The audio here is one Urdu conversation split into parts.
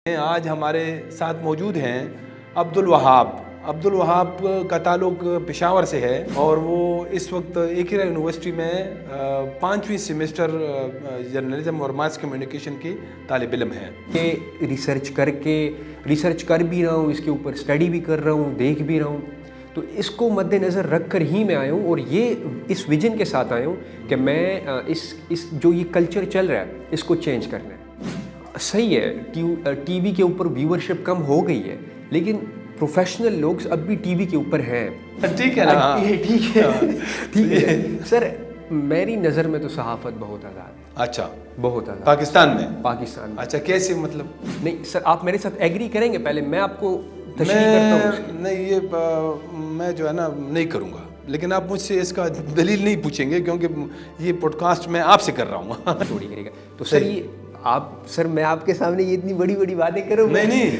آج ہمارے ساتھ موجود ہیں عبد الوہاب کا تعلق پشاور سے ہے اور وہ اس وقت ایکرا یونیورسٹی میں 5ویں سیمسٹر جرنلزم اور ماس کمیونیکیشن کے طالب علم ہیں. کہ ریسرچ کر بھی رہا ہوں، اس کے اوپر اسٹڈی بھی کر رہا ہوں، دیکھ بھی رہا ہوں، تو اس کو مد نظر رکھ کر ہی میں آیا ہوں اور یہ اس ویژن کے ساتھ آیا ہوں کہ میں اس جو یہ کلچر چل رہا ہے اس کو چینج کرنا ہے. صحیح ہے ٹی وی کے اوپر ویورشپ کم ہو گئی ہے، لیکن پروفیشنل لوگ اب بھی ٹی وی کے اوپر ہیں. ٹھیک ہے نا؟ ٹھیک ہے سر، میری نظر میں تو صحافت بہت آزاد ہے. اچھا، بہت آزاد پاکستان میں؟ پاکستان میں. اچھا، کیسے مطلب؟ نہیں سر، آپ میرے ساتھ ایگری کریں گے؟ پہلے میں آپ کو تشریح کرتا ہوں. نہیں، یہ میں جو ہے نا نہیں کروں گا، لیکن آپ مجھ سے اس کا دلیل نہیں پوچھیں گے کیونکہ یہ پوڈ کاسٹ میں آپ سے کر رہا ہوں. تھوڑی کرے گا تو سر سر میں آپ کے سامنے یہ اتنی بڑی بڑی باتیں کروں؟ نہیں،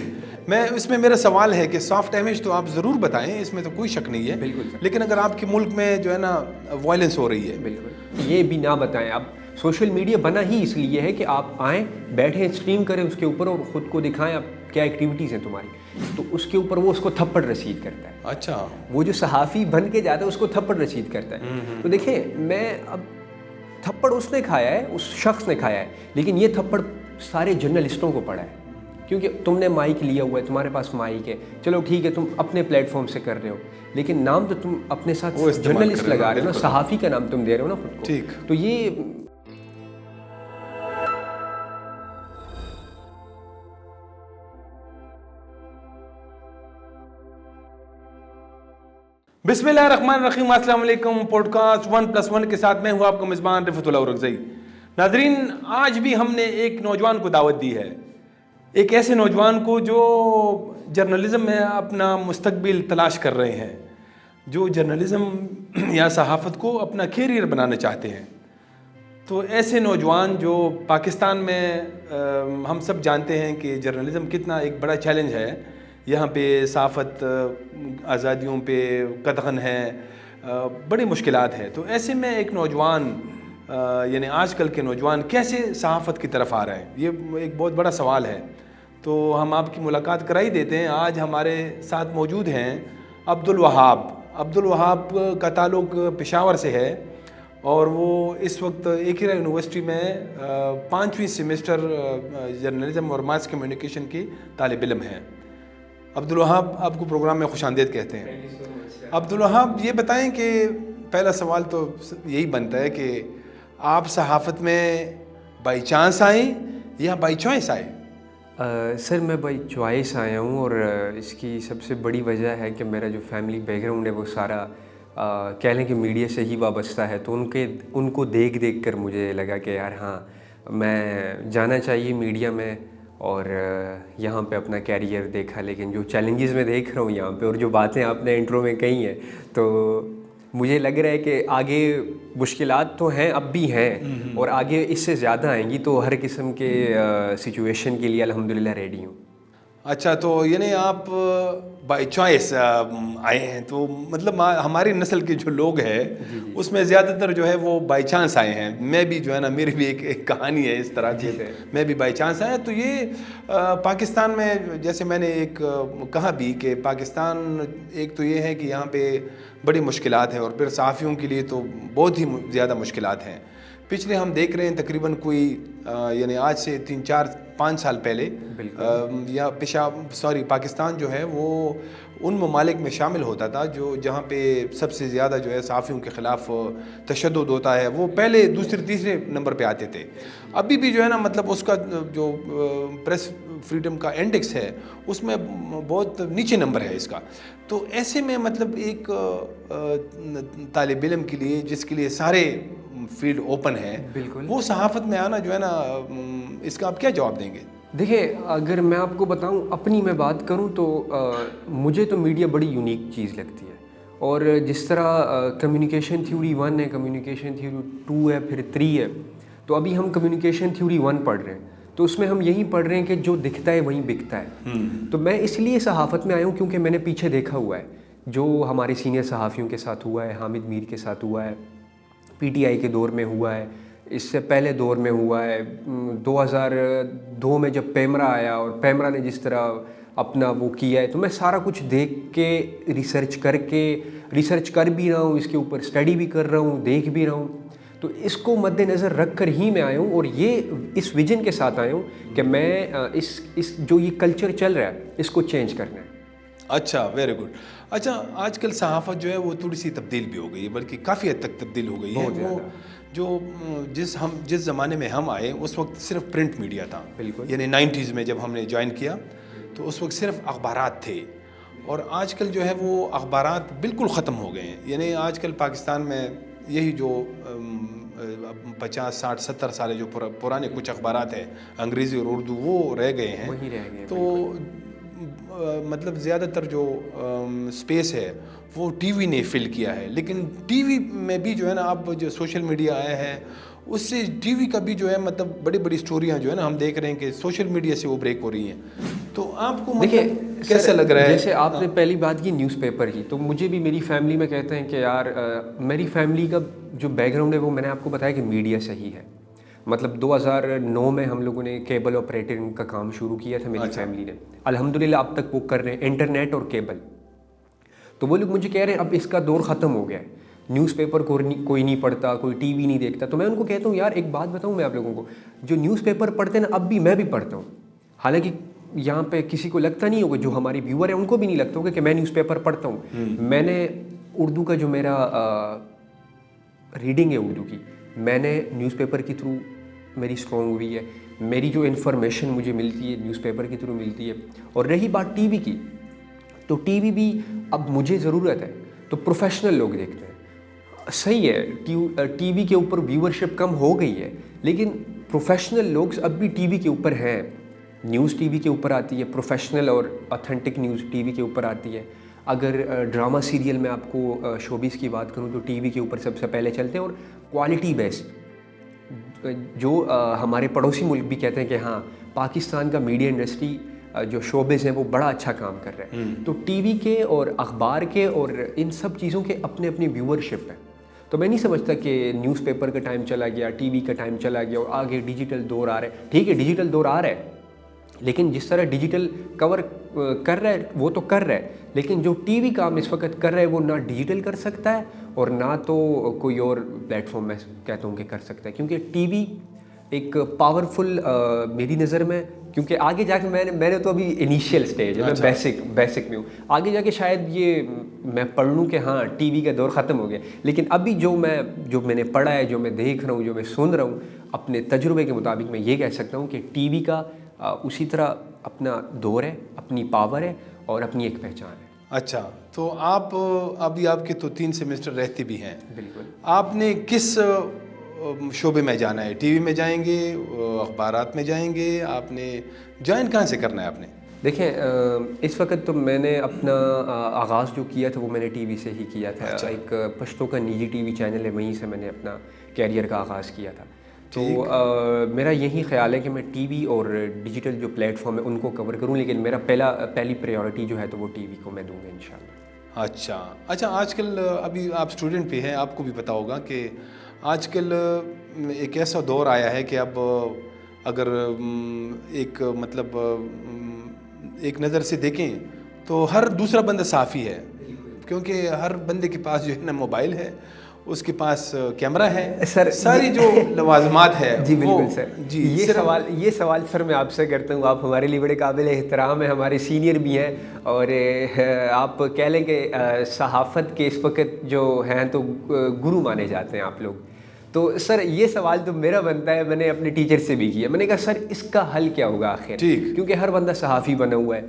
میں اس میں میرا سوال ہے کہ سافٹ امیج تو آپ ضرور بتائیں، اس میں تو کوئی شک نہیں ہے. بالکل سر. لیکن اگر آپ کے ملک میں جو ہے نا وائلنس ہو رہی ہے، بالکل یہ بھی نہ بتائیں. اب سوشل میڈیا بنا ہی اس لیے ہے کہ آپ آئیں، بیٹھیں، اسٹریم کریں اس کے اوپر اور خود کو دکھائیں اب کیا ایکٹیویٹیز ہیں تمہاری، تو اس کے اوپر وہ اس کو تھپڑ رسید کرتا ہے. اچھا، وہ جو صحافی بن کے جاتا ہے اس کو تھپڑ رسید کرتا ہے. تو دیکھیں، میں اب تھپڑ اس نے کھایا ہے، اس شخص نے کھایا ہے، لیکن یہ تھپڑ سارے جرنلسٹوں کو پڑا ہے کیونکہ تم نے مائک لیا ہوا ہے، تمہارے پاس مائک ہے، چلو ٹھیک ہے تم اپنے پلیٹ فارم سے کر رہے ہو، لیکن نام تو تم اپنے ساتھ جرنلسٹ لگا رہے ہو نا، صحافی کا نام تم دے رہے ہو نا خود کو. ٹھیک. تو یہ بسم اللہ الرحمن الرحیم. السلام علیکم. پوڈ کاسٹ 1+1 کے ساتھ میں ہوں آپ کا میزبان رفعت اللہ اورکزئی. ناظرین، آج بھی ہم نے ایک نوجوان کو دعوت دی ہے، ایک ایسے نوجوان کو جو جرنلزم میں اپنا مستقبل تلاش کر رہے ہیں، جو جرنلزم یا صحافت کو اپنا کیریئر بنانا چاہتے ہیں. تو ایسے نوجوان جو پاکستان میں ہم سب جانتے ہیں کہ جرنلزم کتنا ایک بڑا چیلنج ہے، یہاں پہ صحافت آزادیوں پہ قدغن ہے، بڑی مشکلات ہے. تو ایسے میں ایک نوجوان یعنی آج کل کے نوجوان کیسے صحافت کی طرف آ رہے ہیں، یہ ایک بہت بڑا سوال ہے. تو ہم آپ کی ملاقات کرا ہی دیتے ہیں. آج ہمارے ساتھ موجود ہیں عبد الوہاب کا تعلق پشاور سے ہے اور وہ اس وقت ایکرا یونیورسٹی میں 5ویں سیمسٹر جرنلزم اور ماس کمیونیکیشن کے طالب علم ہیں. عبد الوہاب، آپ کو پروگرام میں خوش آمدید کہتے ہیں. عبد الوہاب، یہ بتائیں کہ پہلا سوال تو یہی بنتا ہے کہ آپ صحافت میں بائی چانس آئیں یا بائی چوائس آئے؟ سر میں بائی چوائس آیا ہوں، اور اس کی سب سے بڑی وجہ ہے کہ میرا جو فیملی بیک گراؤنڈ ہے وہ سارا کہہ لیں کہ میڈیا سے ہی وابستہ ہے. تو ان کو دیکھ کر مجھے لگا کہ یار ہاں، میں جانا چاہیے میڈیا میں اور یہاں پہ اپنا کیریئر دیکھا. لیکن جو چیلنجز میں دیکھ رہا ہوں یہاں پہ اور جو باتیں آپ نے انٹرو میں کہی ہیں، تو مجھے لگ رہا ہے کہ آگے مشکلات تو ہیں، اب بھی ہیں، اور آگے اس سے زیادہ آئیں گی. تو ہر قسم کے سچویشن کے لیے الحمدللہ ریڈی ہوں. اچھا، تو یعنی آپ بائی چوائس آئے ہیں، تو مطلب ہماری نسل کے جو لوگ ہیں اس میں زیادہ تر جو ہے وہ بائی چانس آئے ہیں. میں بھی جو ہے نا، میری بھی ایک کہانی ہے اس طرح کی، میں بھی بائی چانس آیا. تو یہ پاکستان میں جیسے میں نے ایک کہا بھی کہ پاکستان ایک تو یہ ہے کہ یہاں پہ بڑی مشکلات ہیں، اور پھر صحافیوں کے لیے تو بہت ہی زیادہ مشکلات ہیں. پچھلے ہم دیکھ رہے ہیں تقریباً کوئی یعنی آج سے 3-4-5 سال پہلے یا پاکستان جو ہے وہ ان ممالک میں شامل ہوتا تھا جہاں پہ سب سے زیادہ جو ہے صحافیوں کے خلاف تشدد ہوتا ہے. وہ پہلے دوسرے تیسرے نمبر پہ آتے تھے. ابھی بھی جو ہے نا مطلب اس کا جو پریس فریڈم کا انڈیکس ہے اس میں بہت نیچے نمبر ہے اس کا. تو ایسے میں مطلب ایک طالب علم کے لیے جس کے لیے سارے فیلڈ اوپن ہے، وہ صحافت میں آنا جو ہے نا، اس کا آپ کیا جواب دیں گے؟ دیکھیں، اگر میں آپ کو بتاؤں، اپنی میں بات کروں تو مجھے تو میڈیا بڑی یونیک چیز لگتی ہے. اور جس طرح کمیونیکیشن تھیوری 1 ہے، کمیونیکیشن تھیوری 2 ہے، پھر 3 ہے. تو ابھی ہم کمیونیکیشن تھیوری 1 پڑھ رہے ہیں، تو اس میں ہم یہی پڑھ رہے ہیں کہ جو دکھتا ہے وہیں بکتا ہے. تو میں اس لیے صحافت میں آیا ہوں کیونکہ میں نے پیچھے دیکھا ہوا ہے جو ہمارے سینئر صحافیوں کے ساتھ ہوا ہے، حامد میر کے ساتھ ہوا ہے، پی ٹی آئی کے دور میں ہوا ہے. اس سے پہلے دور میں ہوا ہے 2002 میں جب پیمرا آیا اور پیمرا نے جس طرح اپنا وہ کیا ہے، تو میں سارا کچھ دیکھ کے ریسرچ کر بھی رہا ہوں، اس کے اوپر اسٹڈی بھی کر رہا ہوں، دیکھ بھی رہا ہوں. تو اس کو مد نظر رکھ کر ہی میں آیا ہوں، اور یہ اس ویژن کے ساتھ آیا ہوں کہ میں اس جو یہ کلچر چل رہا ہے اس کو چینج کرنا ہے. اچھا، ویری گڈ. اچھا، آج کل صحافت جو ہے وہ تھوڑی سی تبدیل بھی ہو گئی ہے، بلکہ کافی حد تک تبدیل ہو گئی ہے. وہ جو جس زمانے میں ہم آئے اس وقت صرف پرنٹ میڈیا تھا. بالکل. یعنی 90s میں جب ہم نے جوائن کیا تو اس وقت صرف اخبارات تھے، اور آج کل جو ہے وہ اخبارات بالکل ختم ہو گئے ہیں. یعنی آج کل پاکستان میں یہی جو 50 60 70 سال جو پرانے کچھ اخبارات ہیں انگریزی اور اردو، وہ رہ گئے ہیں. وہی رہ گئے. تو مطلب زیادہ تر جو سپیس ہے وہ ٹی وی نے فل کیا ہے. لیکن ٹی وی میں بھی جو ہے نا اب جو سوشل میڈیا آیا ہے اس سے ٹی وی کا بھی جو ہے مطلب بڑی بڑی سٹوریاں جو ہے نا ہم دیکھ رہے ہیں کہ سوشل میڈیا سے وہ بریک ہو رہی ہیں. تو آپ کو مطلب کیسا لگ رہا ہے؟ جیسے آپ نے پہلی بات کی نیوز پیپر کی، تو مجھے بھی میری فیملی میں کہتے ہیں کہ یار میری فیملی کا جو بیک گراؤنڈ ہے وہ میں نے آپ کو بتایا کہ میڈیا صحیح ہے. مطلب 2009 میں ہم لوگوں نے کیبل آپریٹر کا کام شروع کیا تھا میری فیملی نے. الحمدللہ اب تک وہ کر رہے ہیں انٹرنیٹ اور کیبل. تو وہ لوگ مجھے کہہ رہے ہیں اب اس کا دور ختم ہو گیا ہے، نیوز پیپر کوئی نہیں پڑھتا، کوئی ٹی وی نہیں دیکھتا. تو میں ان کو کہتا ہوں یار ایک بات بتاؤں میں آپ لوگوں کو، جو نیوز پیپر پڑھتے ہیں نا اب بھی میں بھی پڑھتا ہوں. حالانکہ یہاں پہ کسی کو لگتا نہیں ہوگا، جو ہماری ویور ہیں ان کو بھی نہیں لگتا ہوگا کہ میں نیوز پیپر پڑھتا ہوں. میں نے اردو کا جو میرا ریڈنگ ہے اردو کی، میں نے نیوز پیپر کے تھرو میری اسٹرانگ ہوئی ہے. میری جو انفارمیشن مجھے ملتی ہے نیوز پیپر کے تھرو ملتی ہے. اور رہی بات ٹی وی کی، تو ٹی وی بھی اب مجھے ضرورت ہے تو پروفیشنل لوگ دیکھتے ہیں. صحیح ہے ٹی وی کے اوپر ویورشپ کم ہو گئی ہے، لیکن پروفیشنل لوگ اب بھی ٹی وی کے اوپر ہیں. نیوز ٹی وی کے اوپر آتی ہے، پروفیشنل اور اتھینٹک نیوز ٹی وی کے اوپر آتی ہے. اگر ڈرامہ سیریل میں آپ کو شوبیز کی بات کروں تو ٹی وی کے اوپر سب سے پہلے چلتے ہیں، اور کوالٹی بیسڈ. جو ہمارے پڑوسی ملک بھی کہتے ہیں کہ ہاں پاکستان کا میڈیا انڈسٹری جو شوبز ہیں وہ بڑا اچھا کام کر رہا ہے. تو ٹی وی کے اور اخبار کے اور ان سب چیزوں کے اپنے اپنی ویورشپ ہے. تو میں نہیں سمجھتا کہ نیوز پیپر کا ٹائم چلا گیا، ٹی وی کا ٹائم چلا گیا اور آگے ڈیجیٹل دور آ رہا ہے. ٹھیک ہے ڈیجیٹل دور آ رہا ہے، لیکن جس طرح ڈیجیٹل کور کر رہا ہے وہ تو کر رہا ہے، لیکن جو ٹی وی کام اس وقت کر رہا ہے وہ نہ ڈیجیٹل کر سکتا ہے اور نہ تو کوئی اور پلیٹ فارم میں کہتا ہوں کہ کر سکتا ہے. کیونکہ ٹی وی ایک پاورفل میری نظر میں، کیونکہ آگے جا کے میں نے تو ابھی انیشیل سٹیج ہے، میں بیسک میں ہوں. آگے جا کے شاید یہ میں پڑھ لوں کہ ہاں ٹی وی کا دور ختم ہو گیا، لیکن ابھی جو میں نے پڑھا ہے، جو میں دیکھ رہا ہوں، جو میں سن رہا ہوں، اپنے تجربے کے مطابق میں یہ کہہ سکتا ہوں کہ ٹی وی کا اسی طرح اپنا دور ہے، اپنی پاور ہے اور اپنی ایک پہچان ہے. اچھا، تو آپ ابھی آپ کے تو 3 سیمسٹر رہتے بھی ہیں. بالکل. آپ نے کس شعبے میں جانا ہے؟ ٹی وی میں جائیں گے، اخبارات میں جائیں گے؟ آپ نے جوائن کہاں سے کرنا ہے آپ نے؟ دیکھیں اس وقت تو میں نے اپنا آغاز جو کیا تھا وہ میں نے ٹی وی سے ہی کیا تھا. ایک پشتو کا نجی ٹی وی چینل ہے، وہیں سے میں نے اپنا کیریئر کا آغاز کیا تھا. تو میرا یہی خیال ہے کہ میں ٹی وی اور ڈیجیٹل جو پلیٹ فارم ہے ان کو کور کروں، لیکن میرا پہلی پریورٹی جو ہے تو وہ ٹی وی کو میں دوں گا انشاءاللہ. اچھا، آج کل ابھی آپ اسٹوڈنٹ بھی ہیں، آپ کو بھی پتہ ہوگا کہ آج کل ایک ایسا دور آیا ہے کہ اب اگر ایک مطلب ایک نظر سے دیکھیں تو ہر دوسرا بندہ صحافی ہے، کیونکہ ہر بندے کے پاس جو ہے نا موبائل ہے، اس کے پاس کیمرہ ہے، سر ساری جو لوازمات ہے. جی بالکل سر. جی یہ سوال سر میں آپ سے کرتا ہوں. آپ ہمارے لیے بڑے قابل احترام ہیں، ہمارے سینئر بھی ہیں، اور آپ کہہ لیں کہ صحافت کے اس وقت جو ہیں تو گرو مانے جاتے ہیں آپ لوگ. تو سر یہ سوال تو میرا بنتا ہے، میں نے اپنے ٹیچر سے بھی کیا. میں نے کہا سر اس کا حل کیا ہوگا آخر؟ کیونکہ ہر بندہ صحافی بنا ہوا ہے.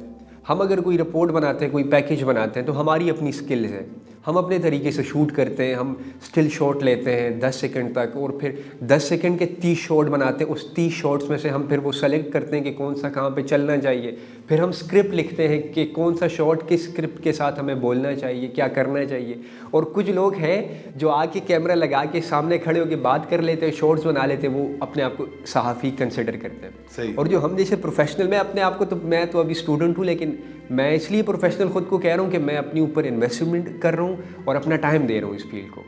ہم اگر کوئی رپورٹ بناتے ہیں، کوئی پیکیج بناتے ہیں، تو ہماری اپنی سکلز ہیں، ہم اپنے طریقے سے شوٹ کرتے ہیں. ہم سٹل شاٹ لیتے ہیں 10 سیکنڈ تک، اور پھر 10 سیکنڈ کے 30 شاٹ بناتے ہیں. اس 30 شاٹس میں سے ہم پھر وہ سلیکٹ کرتے ہیں کہ کون سا کہاں پہ چلنا چاہیے. پھر ہم اسکرپٹ لکھتے ہیں کہ کون سا شاٹ کس اسکرپٹ کے ساتھ ہمیں بولنا چاہیے، کیا کرنا چاہیے. اور کچھ لوگ ہیں جو آ کے کیمرہ لگا کے سامنے کھڑے ہو کے بات کر لیتے ہیں، شارٹس بنا لیتے ہیں، وہ اپنے آپ کو صحافی کنسیڈر کرتے ہیں. صحیح. اور جو ہم جیسے پروفیشنل، میں اپنے آپ کو میں تو ابھی اسٹوڈنٹ ہوں، لیکن میں اس لیے پروفیشنل خود کو کہہ رہا ہوں کہ میں اپنے اوپر انویسٹمنٹ کر رہا ہوں اور اپنا ٹائم دے رہا ہوں اس فیلڈ کو.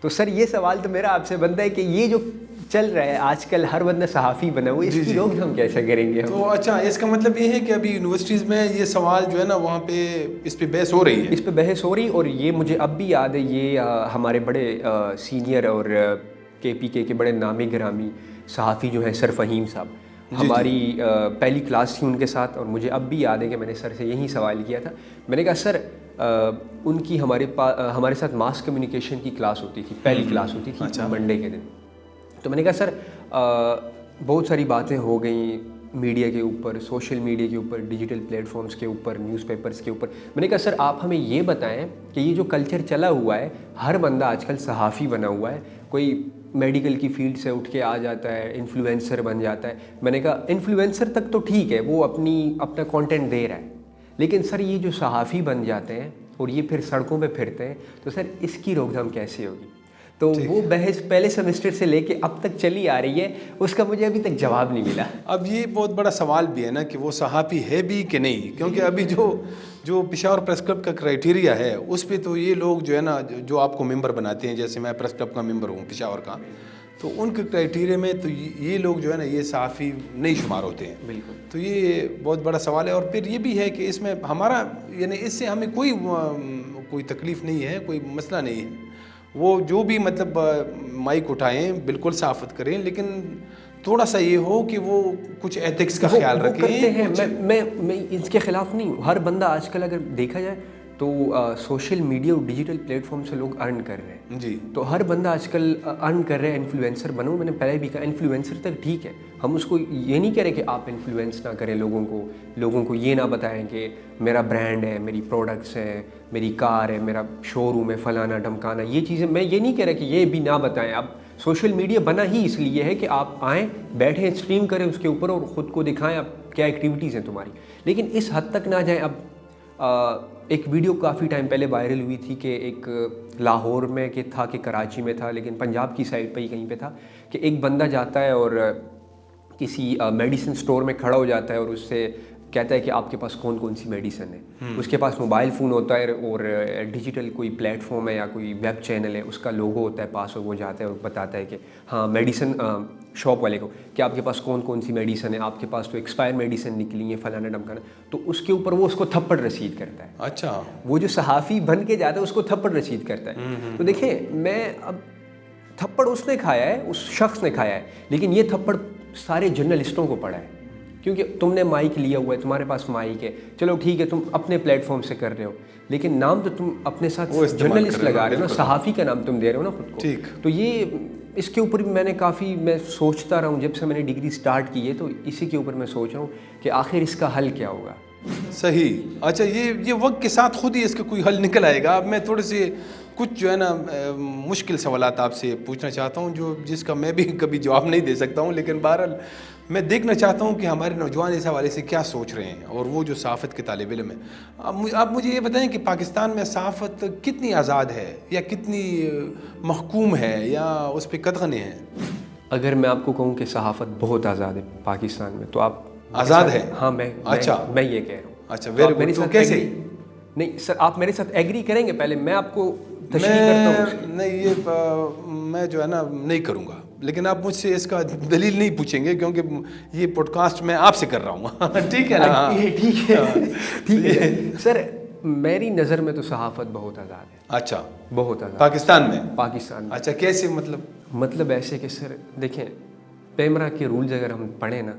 تو سر یہ سوال تو میرا آپ سے بنتا ہے کہ یہ جو چل رہا ہے آج کل، ہر بندہ صحافی بنا ہوا ہے، اس کی روک تھام کیسے کریں گے ہم؟ تو اچھا، اس کا مطلب یہ ہے کہ ابھی یونیورسٹیز میں یہ سوال جو ہے نا وہاں پہ اس پہ بحث ہو رہی ہے، اس پہ بحث ہو رہی، اور یہ مجھے اب بھی یاد ہے، یہ ہمارے بڑے سینئر اور KPK کے بڑے نامی گرامی صحافی جو ہیں سر فہیم صاحب، ہماری پہلی کلاس تھی ان کے ساتھ، اور مجھے اب بھی یاد ہے کہ میں نے سر سے یہی سوال کیا تھا. میں نے کہا سر ان کی ہمارے ساتھ ماس کمیونیکیشن کی کلاس ہوتی تھی، پہلی کلاس ہوتی تھی منڈے کے دن. تو میں نے کہا سر بہت ساری باتیں ہو گئیں میڈیا کے اوپر، سوشل میڈیا کے اوپر، ڈیجیٹل پلیٹ فارمز کے اوپر، نیوز پیپرز کے اوپر. میں نے کہا سر آپ ہمیں یہ بتائیں کہ یہ جو کلچر چلا ہوا ہے، ہر بندہ آج کل صحافی بنا ہوا ہے، کوئی میڈیکل کی فیلڈ سے اٹھ کے آ جاتا ہے، انفلوئنسر بن جاتا ہے. میں نے کہا انفلوئنسر تک تو ٹھیک ہے، وہ اپنا کانٹینٹ دے رہا ہے، لیکن سر یہ جو صحافی بن جاتے ہیں اور یہ پھر سڑکوں پہ پھرتے ہیں، تو سر اس کی روک تھام کیسے ہوگی؟ تو وہ بحث پہلے سیمسٹر سے لے کے اب تک چلی آ رہی ہے، اس کا مجھے ابھی تک جواب نہیں ملا. اب یہ بہت بڑا سوال بھی ہے نا کہ وہ صحافی ہے بھی کہ نہیں، کیونکہ ابھی جو پشاور پریس کلب کا کرائٹیریا ہے اس پہ تو یہ لوگ جو ہے نا جو آپ کو ممبر بناتے ہیں، جیسے میں پریس کلب کا ممبر ہوں پشاور کا، تو ان کے کرائٹیریا میں تو یہ لوگ جو ہے نا یہ صحافی نہیں شمار ہوتے ہیں. بالکل. تو یہ بہت بڑا سوال ہے. اور پھر یہ بھی ہے کہ اس میں ہمارا یعنی اس سے ہمیں کوئی تکلیف نہیں ہے، کوئی مسئلہ نہیں ہے. وہ جو بھی مطلب مائک اٹھائیں بالکل صحافت کریں، لیکن تھوڑا سا یہ ہو کہ وہ کچھ ایتھکس کا خیال رکھیں. کرتے ہیں، میں اس کے خلاف نہیں ہوں. ہر بندہ آج کل اگر دیکھا جائے تو سوشل میڈیا اور ڈیجیٹل پلیٹ فارم سے لوگ ارن کر رہے ہیں. جی. تو ہر بندہ آج کل ارن کر رہے ہیں. انفلوئنسر بنو، میں نے پہلے بھی کہا انفلوئنسر تک ٹھیک ہے، ہم اس کو یہ نہیں کہہ رہے کہ آپ انفلوئنس نہ کریں لوگوں کو یہ نہ بتائیں کہ میرا برانڈ ہے، میری پروڈکٹس ہیں، میری کار ہے، میرا شو روم ہے، فلانا ڈھمکانا، یہ چیزیں میں یہ نہیں کہہ رہا کہ یہ بھی نہ بتائیں. اب سوشل میڈیا بنا ہی اس لیے ہے کہ آپ آئیں، بیٹھیں، اسٹریم کریں اس کے اوپر اور خود کو دکھائیں اب کیا ایکٹیویٹیز ہیں تمہاری، لیکن اس حد تک نہ جائیں. اب ایک ویڈیو کافی ٹائم پہلے وائرل ہوئی تھی کہ ایک لاہور میں کہ تھا کہ کراچی میں تھا، لیکن پنجاب کی سائڈ پہ ہی کہیں پہ تھا، کہ ایک بندہ جاتا ہے اور کسی میڈیسن سٹور میں کھڑا ہو جاتا ہے اور اس سے کہتا ہے کہ آپ کے پاس کون کون سی میڈیسن ہے. اس کے پاس موبائل فون ہوتا ہے اور ڈیجیٹل کوئی پلیٹ فارم ہے یا کوئی ویب چینل ہے، اس کا لوگو ہوتا ہے پاس، اور وہ جاتا ہے اور بتاتا ہے کہ ہاں میڈیسن شاپ والے کو کہ آپ کے پاس کون کون سی میڈیسن ہے، آپ کے پاس تو ایکسپائر میڈیسن نکلی ہیں فلانا ڈمکانا. تو اس کے اوپر وہ اس کو تھپڑ رسید کرتا ہے. اچھا. وہ جو صحافی بن کے جاتا ہے اس کو تھپڑ رسید کرتا ہے. تو دیکھیں میں اب تھپڑ اس نے کھایا ہے، اس شخص نے کھایا ہے، لیکن یہ تھپڑ سارے جرنلسٹوں کو پڑا ہے، کیونکہ تم نے مائک لیا ہوا ہے، تمہارے پاس مائک ہے، چلو ٹھیک ہے تم اپنے پلیٹ فارم سے کر رہے ہو، لیکن نام تو تم اپنے ساتھ جرنلسٹ لگا رہے ہو نا، صحافی کا نام تم دے رہے ہو نا خود کو. تو یہ اس کے اوپر بھی میں سوچتا رہا ہوں جب سے میں نے ڈگری سٹارٹ کی ہے، تو اسی کے اوپر میں سوچ رہا ہوں کہ آخر اس کا حل کیا ہوگا. صحیح. اچھا، یہ وقت کے ساتھ خود ہی اس کا کوئی حل نکل آئے گا. اب میں تھوڑے سے کچھ جو ہے نا مشکل سوالات آپ سے پوچھنا چاہتا ہوں جس کا میں بھی کبھی جواب نہیں دے سکتا ہوں، لیکن بہرحال میں دیکھنا چاہتا ہوں کہ ہمارے نوجوان اس حوالے سے کیا سوچ رہے ہیں، اور وہ جو صحافت کے طالب علم ہیں. آپ مجھے یہ بتائیں کہ پاکستان میں صحافت کتنی آزاد ہے، یا کتنی محکوم ہے، یا اس پہ قدغنیں ہیں؟ اگر میں آپ کو کہوں کہ صحافت بہت آزاد ہے پاکستان میں، تو آپ آزاد ہے؟ ہاں، میں یہ کہہ رہا ہوں. اچھا، میرے ساتھ کیسے؟ نہیں سر، آپ میرے ساتھ ایگری کریں گے؟ پہلے میں آپ کو تشریح کرتا ہوں. نہیں، یہ میں جو ہے نا نہیں کروں گا، لیکن آپ مجھ سے اس کا دلیل نہیں پوچھیں گے، کیونکہ یہ پوڈ کاسٹ میں آپ سے کر رہا ہوں. ٹھیک ہے نا؟ ٹھیک ہے سر. میری نظر میں تو صحافت بہت آزاد ہے. اچھا، بہت آزاد پاکستان میں؟ اچھا، کیسے؟ مطلب ایسے کہ سر دیکھیں، پیمرا کے رولز اگر ہم پڑھیں نا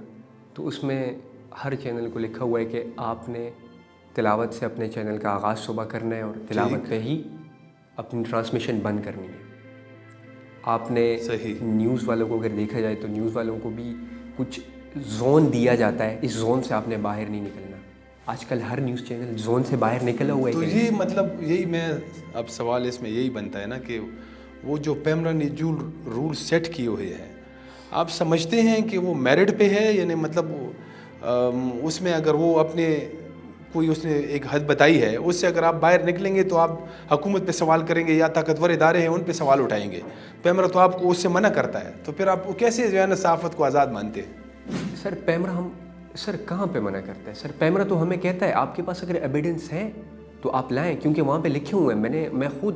تو اس میں ہر چینل کو لکھا ہوا ہے کہ آپ نے تلاوت سے اپنے چینل کا آغاز صبح کرنا ہے اور تلاوت پہ ہی اپنی ٹرانسمیشن بند کرنی ہے. آپ نے نیوز والوں کو اگر دیکھا جائے تو نیوز والوں کو بھی کچھ زون دیا جاتا ہے، اس زون سے آپ نے باہر نہیں نکلنا. آج کل ہر نیوز چینل زون سے باہر نکلا ہوا ہے. تو یہ مطلب یہی میں اب سوال اس میں یہی بنتا ہے نا کہ وہ جو پیمرا نے جو رول سیٹ کیے ہوئے ہیں، آپ سمجھتے ہیں کہ وہ میرٹ پہ ہے؟ یعنی مطلب اس میں اگر وہ اپنے کوئی اس نے ایک حد بتائی ہے، اس سے اگر آپ باہر نکلیں گے تو آپ حکومت پہ سوال کریں گے، یا طاقتور ادارے ہیں ان پہ سوال اٹھائیں گے. پیمرا تو آپ کو اس سے منع کرتا ہے، تو پھر آپ کیسے جو ہے نا صحافت کو آزاد مانتے ہیں؟ سر پیمرا سر کہاں پہ منع کرتا ہے؟ سر پیمرا تو ہمیں کہتا ہے آپ کے پاس اگر ایویڈنس ہے تو آپ لائیں، کیونکہ وہاں پہ لکھے ہوئے ہیں. میں خود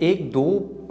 1-2,